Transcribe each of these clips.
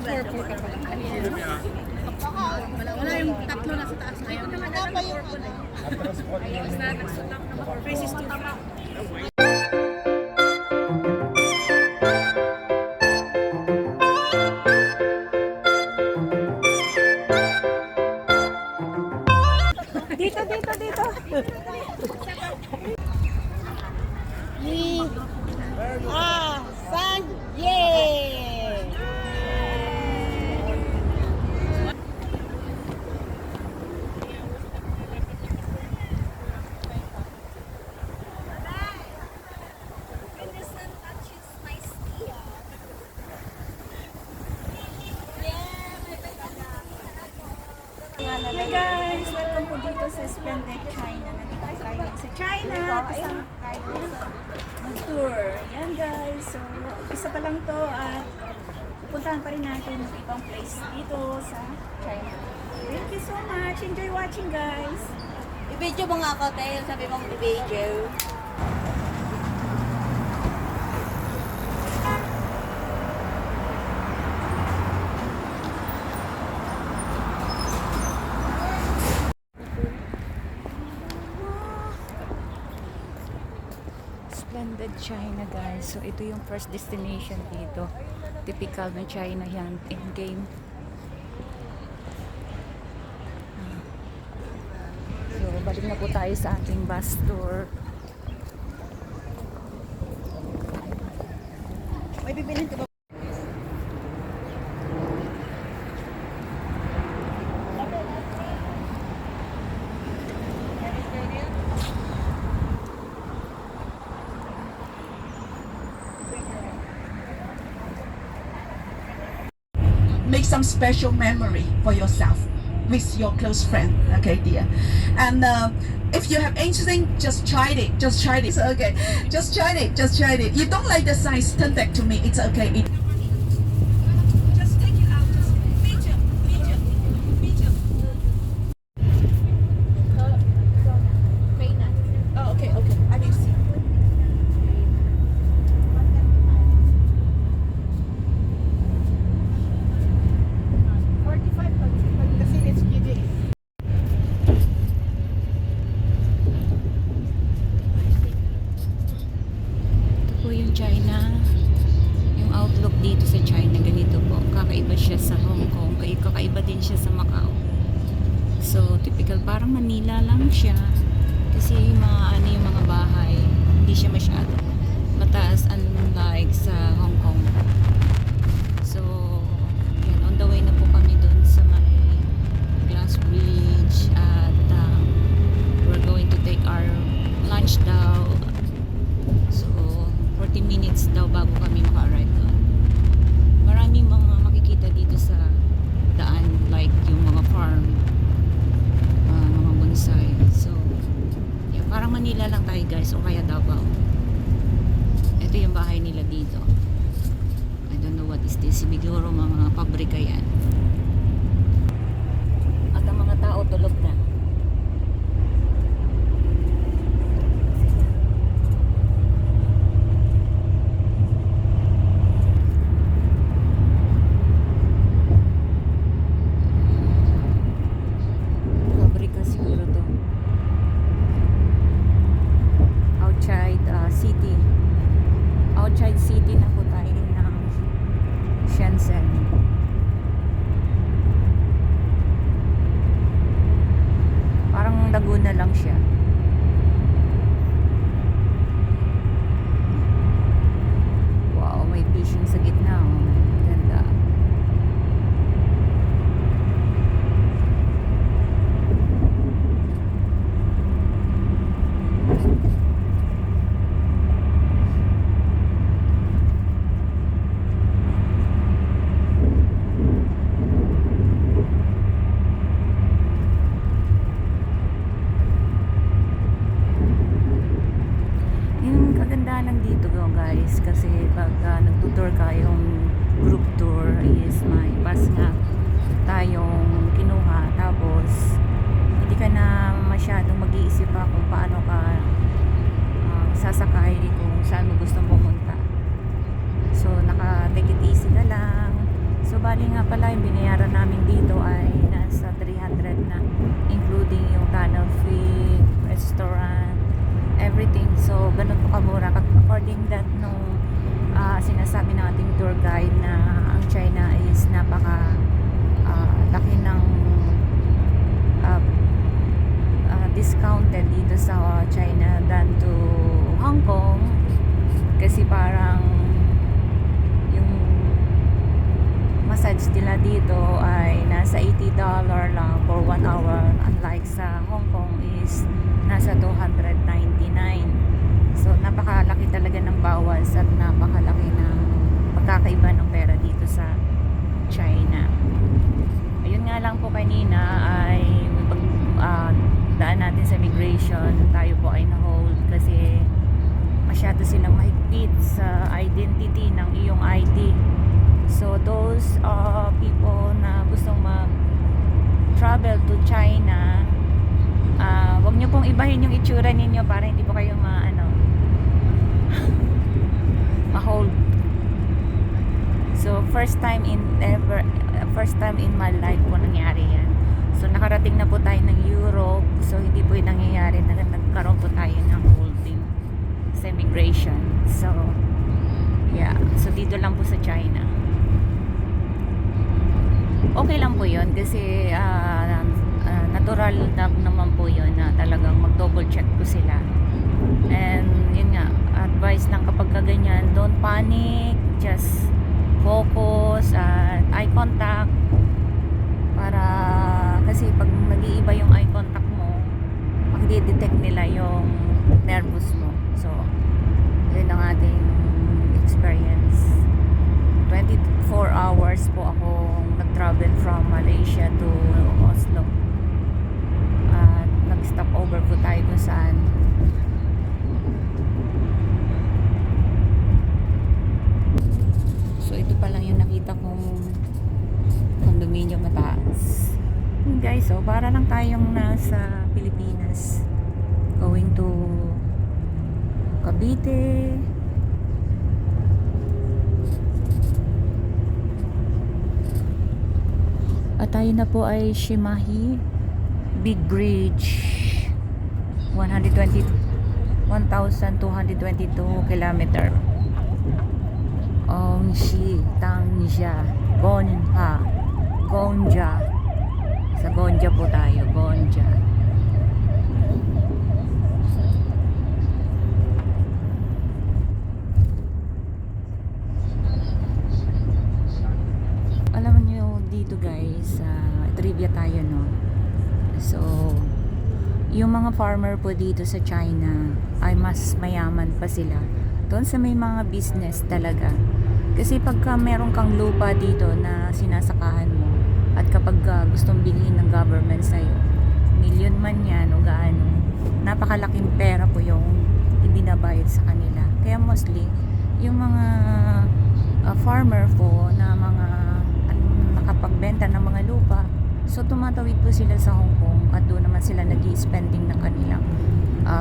4-4 ka pala. Wala yung tatlo na sa taas ngayon. Wala pa yung ano. Ayos na, nagsutak na ako. Prices 2. Dito, dito, dito. San, yeah! Hi guys! Welcome po dito sa Splendid China. Nandito tayo sa China. Kasama tayo sa mag-tour. Yan guys. So, isa pa lang to at pupuntahan pa rin natin yung ibang place dito sa China. Thank you so much. Enjoy watching guys. I-video mo nga ako tayo. Sabi mong i-video. Splendid China guys. So, ito yung first destination dito. Typical ng China yan. In-game. So, balik na po tayo sa ating bus tour. May bibilin ka ba? Make some special memory for yourself with your close friend, okay dear. And if you have anything, just try it, it's okay, just try it. You don't like the size, turn back to me, it's okay. Just take it out, medium. Oh, okay, I will see. Po yung China, yung outlook dito sa China ganito po, kakaiba siya sa Hong Kong, kakaiba din siya sa Macau. So typical, parang Manila lang siya kasi yung mga ano, yung mga bahay hindi siya masyado mataas unlike sa Hong Kong. So yan, on the way na po kami dun sa may Glass Bridge at we're going to take our lunch daw. So 40 minutes daw bago kami maka-arrive doon. Maraming mga makikita dito sa daan, like yung mga farm, mga bonsai. So, yeah, parang Manila lang tayo guys, o kaya Davao. Ito yung bahay nila dito. I don't know what is this. Siguro mga pabrika yan. At ang mga tao tulog na. Outside city na po tayo ng Shenzhen. Parang Laguna lang siya. Wow, may fishing sa gitna. Oh. Ganda. Nandito guys kasi pag nagtutour kayong group tour is may pass nga tayong kinuha, tapos hindi ka na masyadong mag-iisip pa kung paano ka sasakay kung saan mo gustong pumunta. So naka-take it easy na lang. So bali nga guide na ang China is napaka laki ng discounted dito sa China than to Hong Kong, kasi parang yung massage nila dito ay nasa $80 lang for 1 hour, unlike sa Hong Kong is nasa $299. So napakalaki talaga ng bawas at napakalaki ng pagkakaiba ng pera dito sa China. Ayun nga lang po, kanina ay daan natin sa immigration, tayo po ay na-hold kasi masyado silang mahigpit sa identity ng iyong ID. So those people na gustong mag-travel to China, wag nyo pong ibahin yung itsura ninyo para hindi po kayo ma-hold. So first time in my life po nangyari yan. So nakarating na po tayo ng Europe, so hindi po yung nangyayari na nagkaroon po tayo ng holding sa immigration. So yeah, so dito lang po sa China. Okay lang po yun kasi natural na naman po yun na talagang mag-double check po sila. And yun nga, advice lang kapag ganyan, don't panic, just focus at eye contact, para kasi pag nag-iiba yung eye contact mo, makikidetect nila yung nervous mo. So yun ang ating experience. 24 hours po ako nag-travel from Malaysia to Oslo at nag-stop over po tayo kung saan. So ito pa lang yung nakita kong condominium mataas. Yun guys, so para lang tayong nasa Pilipinas, going to Cavite. At tayo na po ay Shimahi Big Bridge, 122 kilometer. Ongshi, Tangja, Gonja. Sa Gonja po tayo, Gonja. Alam niyo dito guys, trivia tayo, no? So, yung mga farmer po dito sa China ay mas mayaman pa sila doon sa may mga business talaga. Kasi pagka meron kang lupa dito na sinasakahan mo, at kapag gustong bilhin ng government sa'yo, million man yan o gaano, napakalaking pera po yung ibinabayad sa kanila. Kaya mostly yung mga farmer po na mga nakapagbenta ng mga lupa, so tumatawid po sila sa Hong Kong at doon naman sila nag-i-spending ng kanilang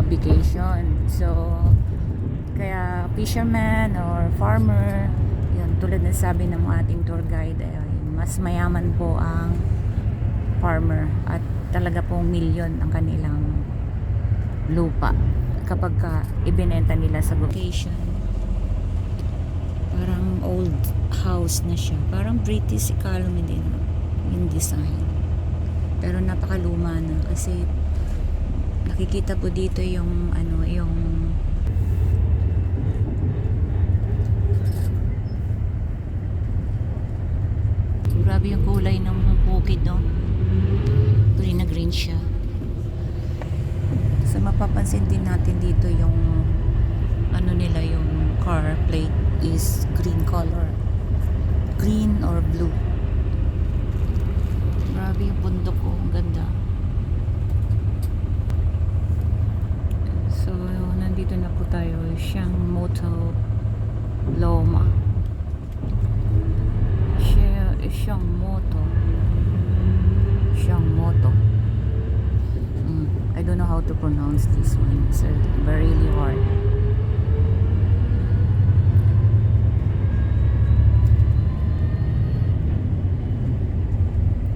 vacation. So kaya fisherman or farmer, yun, tulad ng sabi ng ating tour guide, mas mayaman po ang farmer at talaga pong milyon ang kanilang lupa kapag ibinenta nila sa vacation. Parang old house na siya, parang British economy din yung design, pero napakaluma na kasi nakikita po dito yung yung grabe yung kulay ng bukid, no? Green na green siya. So mapapansin din natin dito yung nila, yung car plate is green color, green or blue. Grabe yung bundok, oh, ang ganda. So nandito na po tayo, Xiangmoto Loma. Xiangmoto. I don't know how to pronounce this one. It's really hard.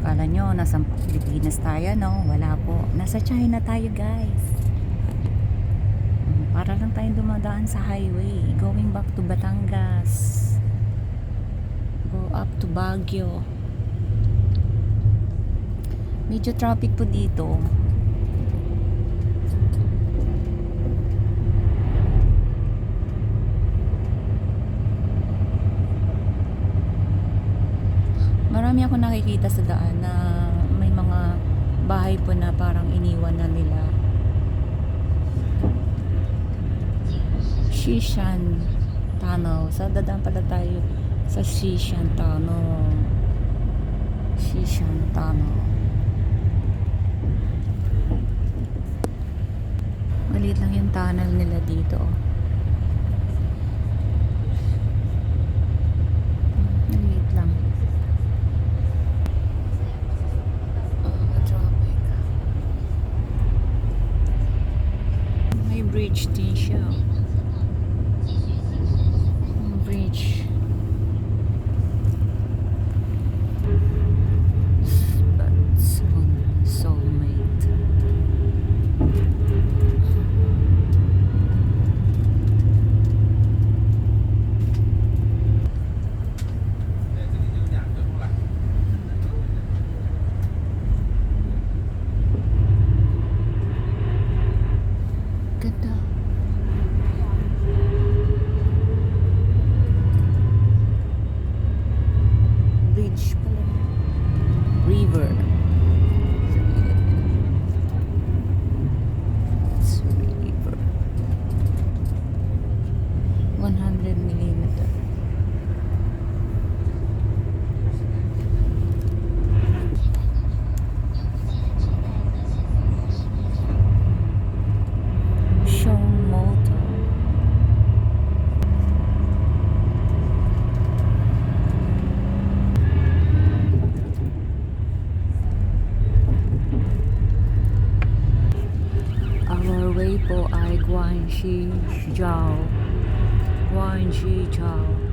Kala nyo nasa Pilipinas tayo, no? Wala po. Nasa China tayo, guys. Para lang tayong dumadaan sa highway going back to Batangas. Baguio. Medyo traffic po dito. Marami ako nakikita sa daan na may mga bahay po na parang iniwan na nila. Shishan Tunnel. So, dadaan pala tayo sa Shishan Tunnel. Shishan Tunnel. Maliit lang yung tunnel nila dito. Maliit lang. Traffic. May bridge din siya. Bridge. That's on soulmate. Ganda. Bridge pala. River. It's river. 100 millimeter. Showmoto. Our way po ay Guangxi Jiao. Guangxi Jiao.